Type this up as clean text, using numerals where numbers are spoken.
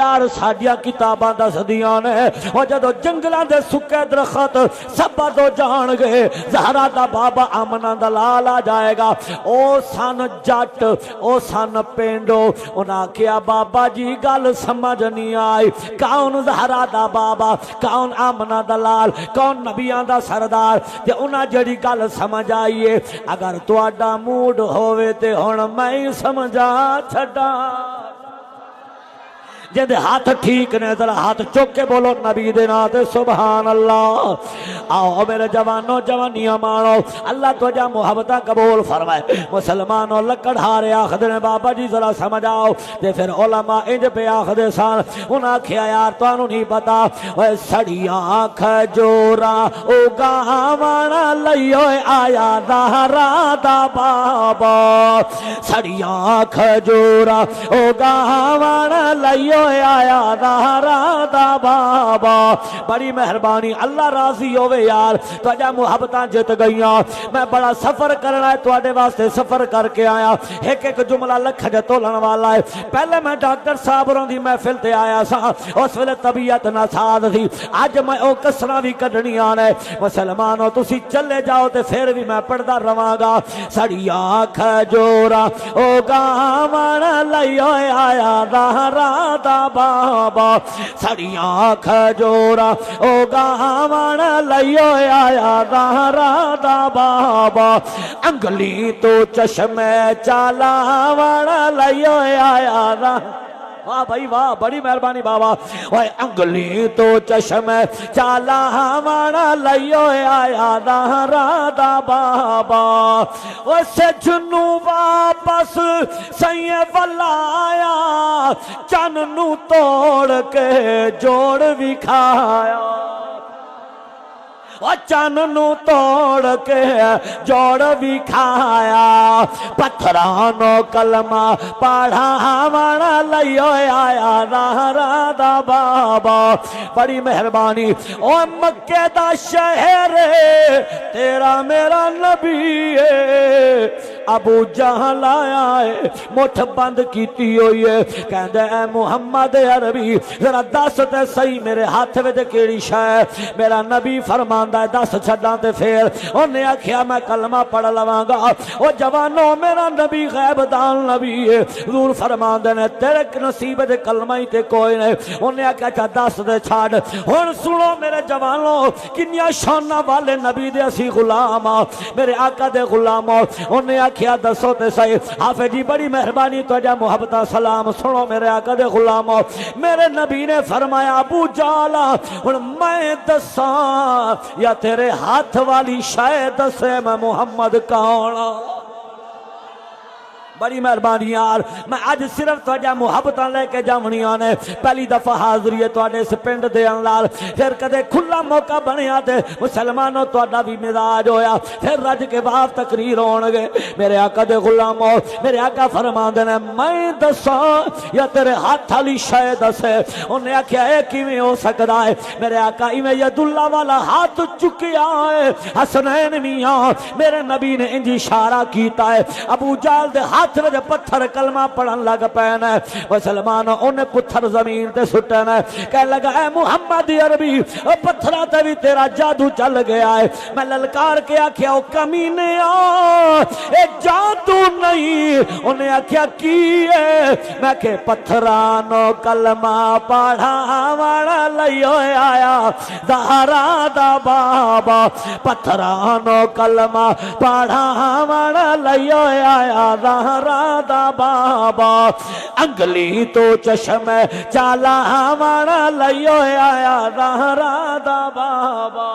یار ساڈیاں کتاباں دسدیاں نے او جدوں جنگلاں دے سکے درخت سبز ہو جان گے زہرا دا بابا آمنہ دا لال آ جائے گا او سن جٹ او سن پینڈو انہاں کیا بابا جی گل سمجھ نہیں آئی کون زہرا دا بابا کون آمنہ دا لال کون نبیاں دا سردار تے انہاں جڑی گل سمجھ آئیے اگر تواڈا موڈ ہووے تے ہن میں سمجھا چھڈا جدے ہاتھ ٹھیک نے ذرا ہاتھ چوک کے بولو نبی دے نام تے سبحان اللہ آؤ میرے جوانوں جوانیاں مانو اللہ تجھا محبتہ قبول فرمائے مسلمانوں لکڑ ہارے آخد نے بابا جی ذرا سمجھ آؤ تے پھر علماء انج پہ آخد سان انہاں کیا یار تو انہوں نہیں پتا سڑیاں کھجورا اگاوانا لئیو آیا زہرا دا بابا سڑیاں کھجورا اگاوانا لئیو آیا زہرا دا بابا بڑی مہربانی اللہ راضی ہوئے یار تجھا محبتاں جت گئیاں میں بڑا سفر کرنا ہے تواڈے واسطے سفر کر کے آیا ایک ایک جملہ لکھ جے تولن والا ہے پہلے میں ڈاکٹر صاحب دی محفل تے آیا سا اس ویلے طبیعت ناساز تھی اج میں او کسراں وی کڈنیاں نے مسلمانوں تسی چلے جاؤ تے پھر بھی میں پڑھدا رواں گا سڑیاں کھجورا او گاون لئیو آیا زہرا بابا سڑیاں کھجورا او گاون لئیو آیا زہرا دا بابا انگلی تو چشمے چالاون لئیو آیا واہ بھائی واہ بڑی مہربانی بابا انگلی تو چشمے چالاون لئیو آیا زہرا دا بابا اسے جنو واپس سائیں ولایا چن نو توڑ کے جوڑ بھی کھایا چن نو توڑ کے جوڑ بھی کھایا پتھرانو کلمہ پڑھاون لئیو آیا زہرا دا بابا بڑی مہربانی او مکے دا شہر تیرا میرا نبی ہے ابو جہل آیا ہے مٹھ بند کیتی ہوئی ہے کہندے اے محمد عربی ذرا دس تے صحیح میرے ہاتھ وچ کیڑی شے میرا نبی فرمان دس چھڑا تے پھر انہیں آکھیا میں کلمہ پڑھ لواں گا او جوانوں میرا نبی غیب دان نبی ہے حضور فرماندے نے تیرے نصیب دے کلمہ ہی تے کوئی نہیں انہیں آکھیا اچھا دس دے چھاڑ ہن سنو میرے جوانوں کنیاں شاناں والے نبی دے اسی غلام میرے آقا دے غلام انہیں آکھیا دسو تے صحیح حافظ جی بڑی مہربانی تجھا محبتہ سلام سنو میرے آقا دے غلام میرے نبی نے فرمایا ابو جہل ہن میں دساں یا تیرے ہاتھ والی شاید سے میں محمد کون بڑی مہربانی یار میں آج صرف تجھا محبتاں لے کے جاونیاں نے پہلی دفعہ حاضری ہے تواڈے اس پنڈ دے اندر پھر کدے کھلا موقع بنیا تے مسلمانوں تواڈا بھی مزاج ہویا پھر رج کے بعد تقریر ہون گے میرے آقا دے غلاموں میرے آقا فرماندے نے میں دساں یا تیرے ہاتھ والی شے دسے انہیں آکھیا اے کیویں ہو سکدا ہے میرے آقا ایویں ید اللہ والا ہاتھ چکیا ہے حسنین میاں میرے نبی نے انج اشارہ کیتا ہے ابو جہل دے ہاتھ وچ پتھر کلمہ پڑھن لگ پین ہے مسلمانوں انہیں پتھر زمین تے سٹن ہے کہنے لگا اے محمد عربی پتھراں تے بھی تیرا جادو چل گیا ہے میں للکار کے آکھیا او کمینے اے جادو نہیں انہیں آکھیا کی ہے میں کہ پتھرانو کلمہ پڑھاون لئیو آیا زہرا دا بابا پتھرانو کلمہ پڑھاون لئیو آیا زہرا دا بابا انگلی تو چشمے چالاون لئیو آیا زہرا دا بابا